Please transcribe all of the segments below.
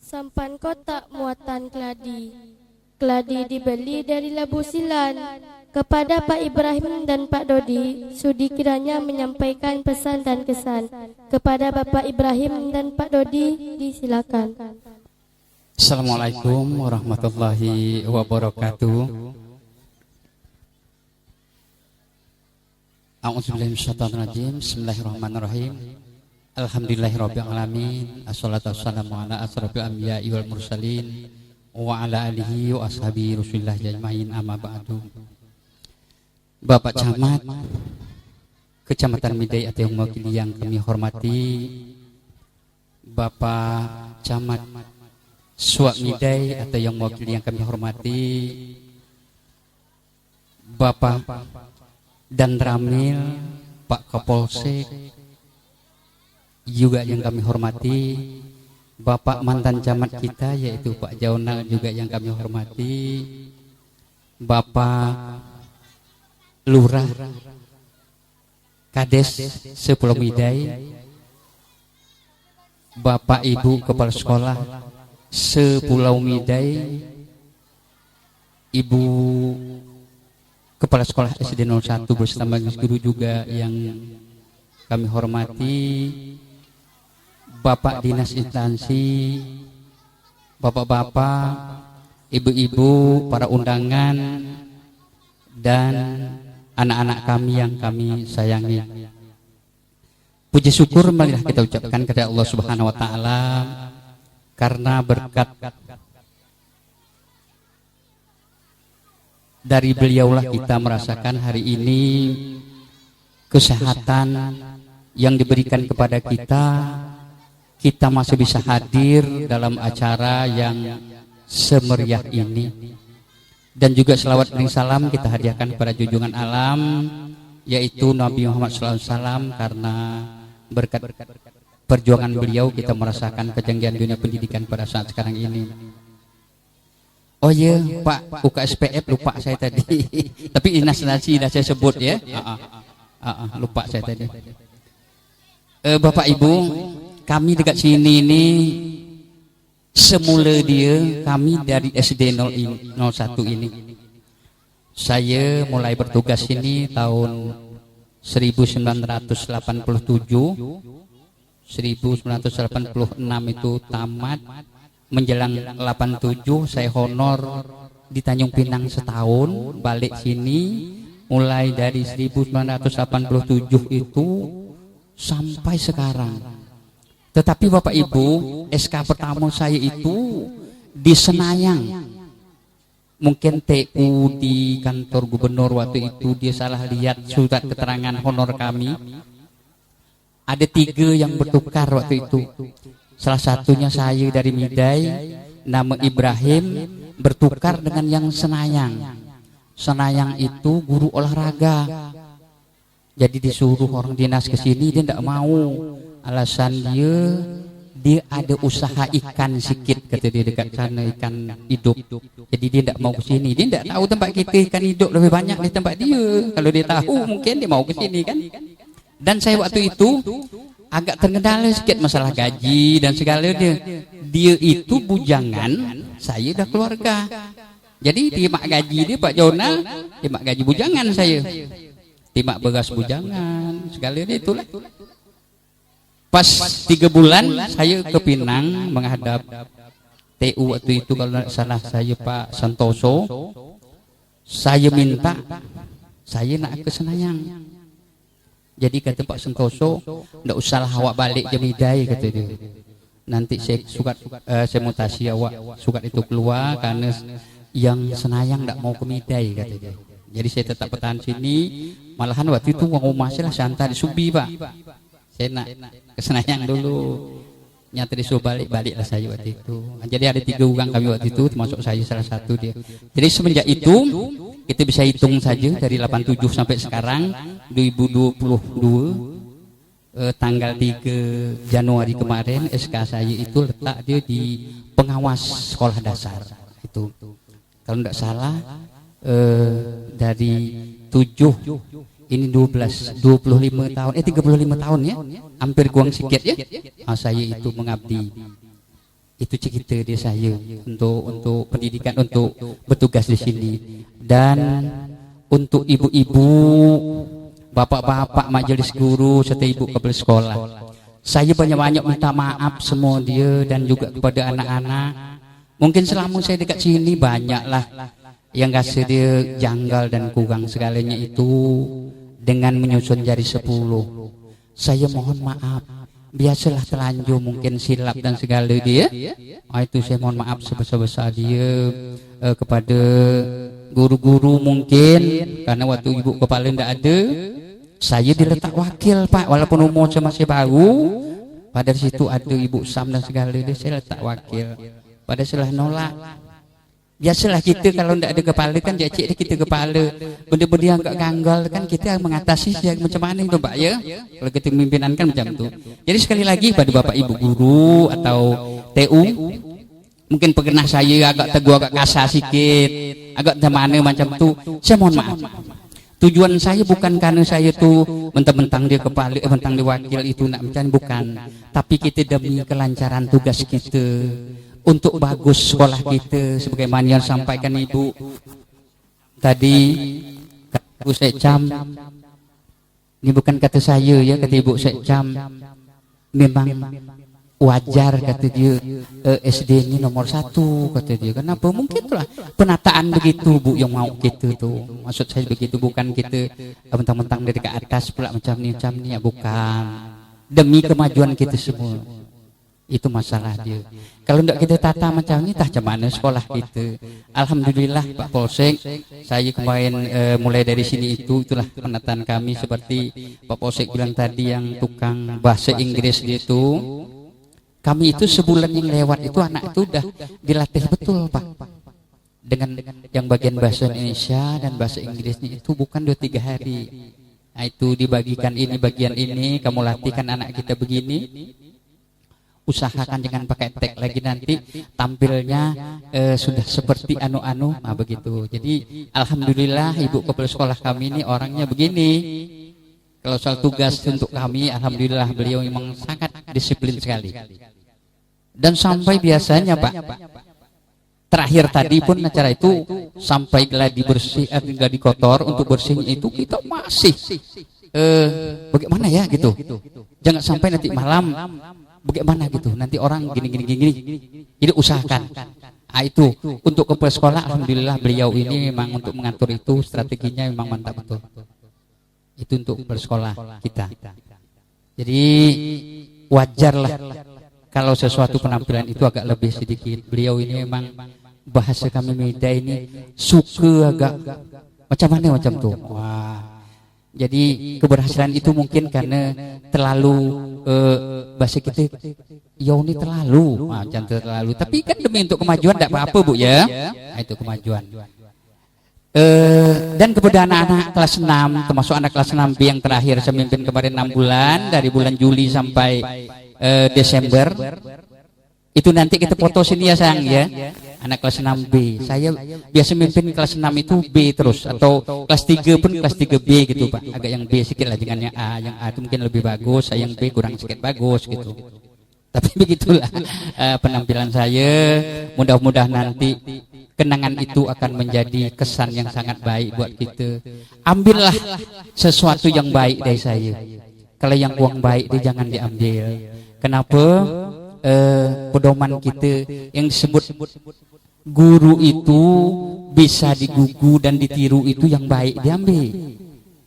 Sampan kotak muatan keladi. Keladi dibeli dari Labu Silan. Kepada Pak Ibrahim dan Pak Dodi, sudi kiranya menyampaikan pesan dan kesan. Kepada Bapak Ibrahim dan Pak Dodi, disilakan. Assalamualaikum warahmatullahi wabarakatuh. A'udzubillahi minasyaitonir rajim. Bismillahirrahmanirrahim. Alhamdulillahirabbil alamin. Assalatu wassalamu ala asrofil anbiya'i wal mursalin wa ala alihi wa ashabi Rasulillah ajmain, amma ba'du. Bapak Camat Kecamatan Midai atau yang mewakili yang kami hormati, Bapak Camat Suak Midai atau yang mewakili yang kami hormati, Bapak dan Ramil, Pak Kapolsek juga yang kami hormati, Bapak mantan camat kita yaitu Pak Jaunal juga yang kami hormati, Bapak Lurah Kades Sepulau Midai, Bapak Ibu Kepala Sekolah Sepulau Midai, Ibu Kepala Sekolah SD 01 bersama guru juga yang kami hormati, Bapak Dinas Instansi, Bapak-bapak, Ibu-ibu, para undangan, dan anak-anak kami yang kami sayangi. Puji syukur marilah kita ucapkan kepada Allah Subhanahu wa taala karena berkat dari beliaulah kita merasakan hari ini kesehatan yang diberikan kepada kita masih bisa hadir dalam acara yang semeriah ini. Dan juga selawat dan salam kita hadiahkan kepada junjungan alam yaitu Nabi Muhammad SAW, karena berkat perjuangan beliau kita merasakan kejanggihan dunia pendidikan pada saat sekarang ini. Oh iya Pak UKSPF lupa saya tadi tapi instansi sudah saya sebut ya. Lupa saya tadi. Bapak Ibu, kami dekat sini ini semula dia kami dari SD 01 ini. Saya mulai bertugas ini tahun 1987. 1986 itu tamat, menjelang 87 saya honor di Tanjung Pinang setahun, balik sini mulai dari 1987 itu sampai sekarang. Tetapi Bapak Ibu, SK pertama saya itu di Senayang. Mungkin TU di kantor gubernur waktu itu dia salah lihat surat keterangan honor kami. Ada 3 yang bertukar waktu itu. Salah satunya saya dari Midai, nama Ibrahim, bertukar dengan yang Senayang. Senayang itu guru olahraga. Jadi disuruh orang dinas ke sini, dia tidak mau. Alasan dia ada usaha ikan sedikit, kata dia dekat sana, ikan hidup. Jadi dia tidak mau ke sini. Dia tidak tahu tempat kita ikan hidup lebih banyak di tempat dia. Kalau dia tahu mungkin dia mau ke sini kan. Dan saya waktu itu agak terkendala sedikit masalah gaji dan segala dia. Dia itu bujangan, saya dah keluarga. Jadi timak gaji dia Pak Jonal, timak gaji bujangan saya. Timak beras bujangan, segala dia itulah. Pas 3 bulan saya ke Pinang menghadap TU waktu itu, kalau tidak salah saya Pak Santoso. Saya minta saya nak ke Senayang. Jadi kata Pak Santoso, tidak usahlah awak balik je Midai, kata dia. Nanti saya saya mutasi awak surat itu keluar karena yang Senayang tidak mau ke Midai, kata dia. Jadi saya tetap bertahan sini. Malahan waktu itu uang rumah saya lah santai di Subi Pak. Saya nak ke Senayang dulu. Nyata disuruh balik-baliklah saya waktu itu. Jadi ada 3 orang kami waktu itu, termasuk saya salah satu dia. Jadi semenjak itu kita bisa hitung saja dari 87 sampai sekarang 2022 tanggal 3 Januari kemarin SK saya itu letak dia di pengawas sekolah dasar itu. Kalau tidak salah dari 7 ini 25 tahun, 35 tahun ya, hampir kurang sedikit ya. Saya itu mengabdi Itu cerita dia saya untuk pendidikan, untuk bertugas di sini. Dan untuk ibu-ibu, bapak-bapak majelis guru serta ibu kepala sekolah, saya banyak-banyak minta maaf semua dia dan juga kepada anak-anak. Mungkin selama saya dekat sini banyaklah yang rasa dia janggal dan kurang segalanya itu dengan menyusun jari 10. Saya mohon maaf. Biasalah terlanjur mungkin silap dan segala dia. Itu saya mohon maaf sebesar-besar dia kepada guru-guru mungkin, karena waktu ibu kepala tidak ada, saya diletak wakil Pak, walaupun umur saya masih baru. Pada situ ada ibu Sam dan segala dia, saya letak wakil. Pada salah nolak. Biasalah kita kalau tidak ada kepala kan cik kita kepala, benda-benda yang agak ganggal kan kita mengatasi macam mana itu Pak ya. Kalau kita pimpinan kan macam itu. Jadi sekali lagi pada bapak ibu guru atau TU, mungkin pernah saya agak teguh, agak kasar sikit, agak macam itu, saya mohon maaf. Tujuan saya bukan karena saya tuh mentang-mentang dia kepala, mentang dia wakil itu nak macam bukan, tapi kita demi kelancaran tugas kita, untuk bagus sekolah kita, sebagaimana yang sampaikan ibu tadi, Bu Sekcam. Ini bukan kata saya ya, kata ibu Sekcam, memang wajar kata dia, SD ini nomor 1 kata dia. Kenapa? Mungkin itulah penataan begitu Bu yang mau kita tuh. Maksud saya begitu, bukan kita mentang-mentang dari ke atas pula macam ni ya, bukan. Demi kemajuan kita semua. Itu masalah dia. Kalau tidak kita tata macam ini, tah mana sekolah kita. Alhamdulillah Pak Polsek, saya kemarin mulai dari sini itulah penataan kami seperti Pak Polsek bilang tadi, yang tukang bahasa Inggris dia itu. Kami itu sebulan yang lewat itu anak itu udah dilatih betul Pak. Dengan yang bagian bahasa Indonesia dan bahasa Inggrisnya itu bukan 2-3 hari. Nah, itu dibagikan ini bagian ini, kamu latihkan anak kita begini. Usahakan jangan pakai tag lagi, nanti tampilnya sudah seperti anu-anu, nah begitu. Jadi alhamdulillah ibu kepala sekolah kami ini orangnya begini. Kalau soal tugas untuk kami, alhamdulillah beliau memang sangat disiplin sekali. Dan sampai biasanya Pak, terakhir tadi pun acara itu sampai gladi bersih, gladi kotor untuk bersihnya itu kita masih bagaimana ya gitu. Jangan sampai nanti malam bagaimana gitu, nanti orang gini. Jadi usahakan. Nah, itu untuk kepala sekolah, alhamdulillah beliau ini memang untuk mengatur itu strateginya memang mantap betul. Itu untuk kepala sekolah kita. Jadi wajarlah kalau sesuatu penampilan itu agak lebih sedikit. Beliau ini memang bahasa kami media ini suka agak macam mana macam tuh. Wah. Jadi keberhasilan itu mungkin karena terlalu bahasa kita ini terlalu, jangan terlalu. Tapi kan demi untuk kemajuan tidak apa-apa Bu ya. Nah, itu kemajuan. Dan kepada anak-anak kelas 6, termasuk anak kelas 6B yang terakhir saya mimpin kemarin 6 bulan, dari bulan Juli sampai Desember. Itu nanti kita foto sini ya sayang ya. Anak kelas 6B. Saya biasa mimpin kelas 6 itu B terus, atau kelas 3 pun kelas 3B gitu Pak. Agak yang B sedikit lah, jangan yang A. Yang A itu mungkin lebih bagus, saya yang B kurang sedikit bagus gitu. Tapi begitulah penampilan saya. Mudah-mudahan nanti kenangan itu akan menjadi kesan yang sangat baik buat kita. Ambillah sesuatu yang baik dari saya. Kalau yang uang baik itu jangan diambil. Kenapa? Pedoman kita yang disebut guru itu bisa digugu dan ditiru, itu yang baik diambil.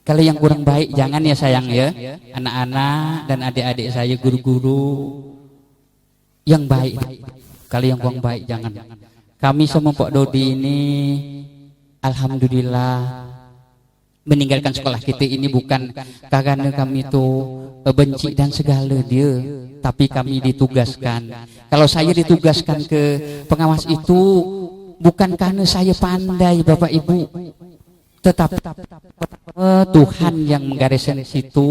Kalau yang kurang baik jangan ya sayang ya. Anak-anak dan adik-adik saya, guru-guru yang baik. Kalau yang kurang baik jangan. Kami sama Pak Dodi ini alhamdulillah meninggalkan sekolah kita ini bukan karena kami itu benci dan segala dia, tapi kami ditugaskan. Kalau saya ditugaskan ke pengawas itu bukan karena saya pandai Bapak Ibu, tetapi Tuhan yang menggariskan situ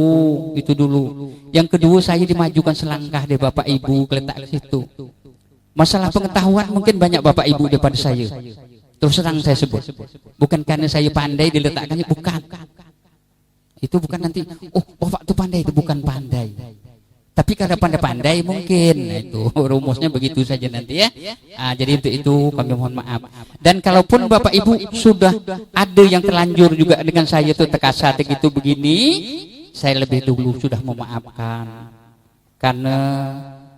itu dulu. Yang kedua, saya dimajukan selangkah dari Bapak Ibu keletak ke situ. Masalah pengetahuan mungkin banyak Bapak Ibu daripada saya. Terus terang saya sebut, bukan karena saya pandai diletakkannya, bukan. Itu bukan nanti, oh Bapak itu pandai, itu bukan pandai. Tapi kalau pandai-pandai mungkin. Nah, itu rumusnya begitu saja nanti ya. Jadi untuk itu kami mohon maaf. Dan kalaupun Bapak Ibu sudah ada yang terlanjur juga dengan saya tuh tekasa gitu begini, saya lebih dulu sudah memaafkan. Karena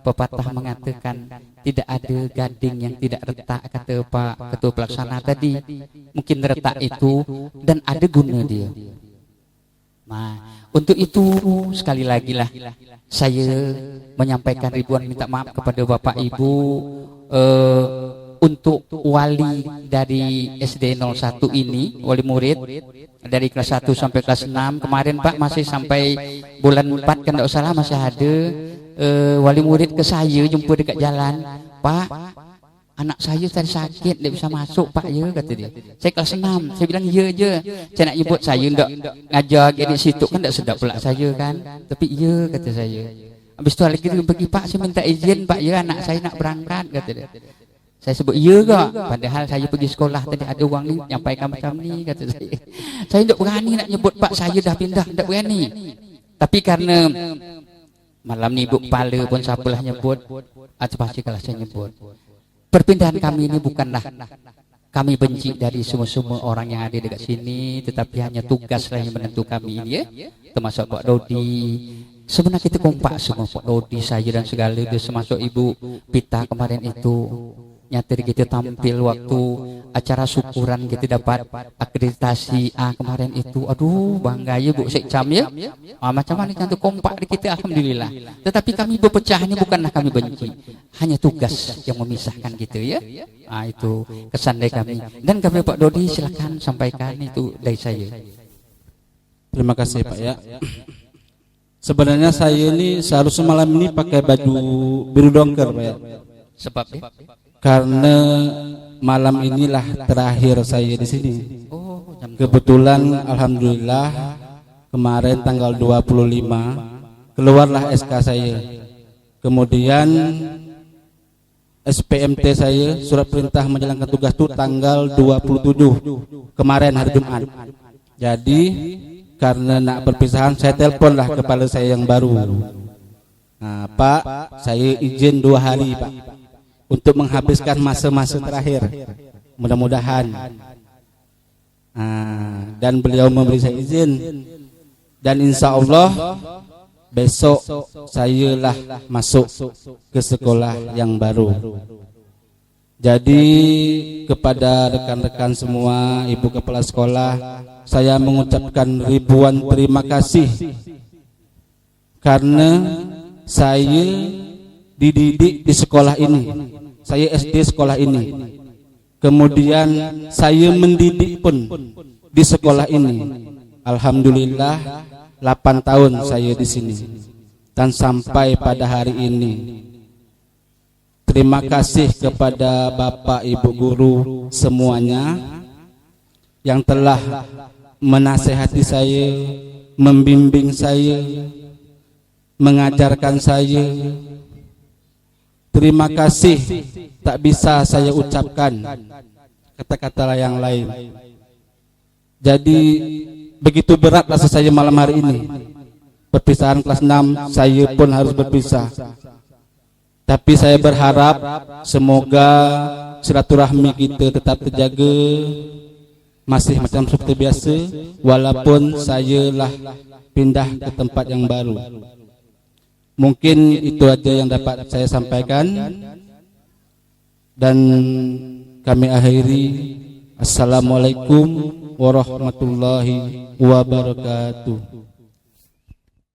pepatah mengatakan tidak ada gading yang tidak retak, kata Pak Ketua Pelaksana tadi. Mungkin retak itu dan ada guna dia. Nah, untuk itu sekali lagi lah saya menyampaikan ribuan minta maaf kepada Bapak Ibu untuk wali dari SD 01 ini, wali murid dari kelas 1 sampai kelas 6. Kemarin Pak masih sampai bulan 4 kan tidak salah masih ada wali murid ke saya jumpa dekat jalan. Pak, anak saya tadi sakit, tidak bisa masuk Pak ya, kata dia. Saya kelas 6, saya bilang iya je. Saya nak nyebut saya tidak ngajar di situ kan tidak sedap pula saya kan. Tapi iya kata saya. Habis itu lagi pergi Pak, saya minta izin Pak ya, anak saya nak berangkat kata dia. Saya sebut iya kak, padahal saya pergi sekolah tadi ada orang ni nyampaikan macam ni kata saya. Saya tidak berani nak nyebut Pak saya dah pindah, tidak berani. Tapi karena malam ni Ibu Kepala pun siapalah nyebut, pasti kalau saya nyebut. Perpindahan kami ini bukanlah kami benci dari semua orang yang ada dekat sini, tetapi hanya tugaslah yang menentu kami ini ya. Termasuk Pak Dodi. Sebenarnya kita kompak semua, Pak Dodi, saya dan segala dia, termasuk Ibu Pita kemarin itu. Nyata kita tampil waktu acara syukuran kita dapat akreditasi kemarin itu. Aduh bangga ya Bu Sekcam ya. Macam mana cantik kompak di kita, alhamdulillah. Tetapi kami berpecahnya bukanlah kami benci, hanya tugas yang memisahkan gitu ya. Itu kesan dari kami. Dan kami Pak Dodi silakan sampaikan itu dari saya. Terima kasih Pak ya. Sebenarnya saya ini seharusnya malam ini pakai baju biru dongker Pak ya. Sebab ya? Karena malam inilah terakhir saya di sini. Kebetulan alhamdulillah kemarin tanggal 25 keluarlah SK saya. Kemudian SPMT saya, surat perintah menjalankan tugas itu tanggal 27 kemarin hari Jumat. Jadi karena nak perpisahan saya teleponlah kepala saya yang baru. Nah, Pak, saya izin 2 hari Pak untuk menghabiskan masa-masa terakhir, mudah-mudahan. Dan beliau memberi saya izin, dan insya Allah besok saya lah masuk ke sekolah yang baru. Jadi kepada rekan-rekan semua, ibu kepala sekolah, saya mengucapkan ribuan terima kasih karena saya dididik di sekolah ini. Saya SD sekolah ini. Kemudian saya mendidik pun di sekolah ini. Alhamdulillah 8 tahun saya di sini. Dan sampai pada hari ini. Terima kasih kepada Bapak Ibu guru semuanya yang telah menasehati saya, membimbing saya, mengajarkan saya. Terima kasih tak bisa saya ucapkan kata-kata yang lain. Jadi begitu berat rasa saya malam hari ini. Perpisahan kelas 6 saya pun harus berpisah. Tapi saya berharap semoga silaturahmi kita tetap terjaga, masih macam seperti biasa, walaupun saya lah pindah ke tempat yang baru. Mungkin itu aja yang dapat saya sampaikan, dan kami akhiri. Assalamualaikum warahmatullahi wabarakatuh.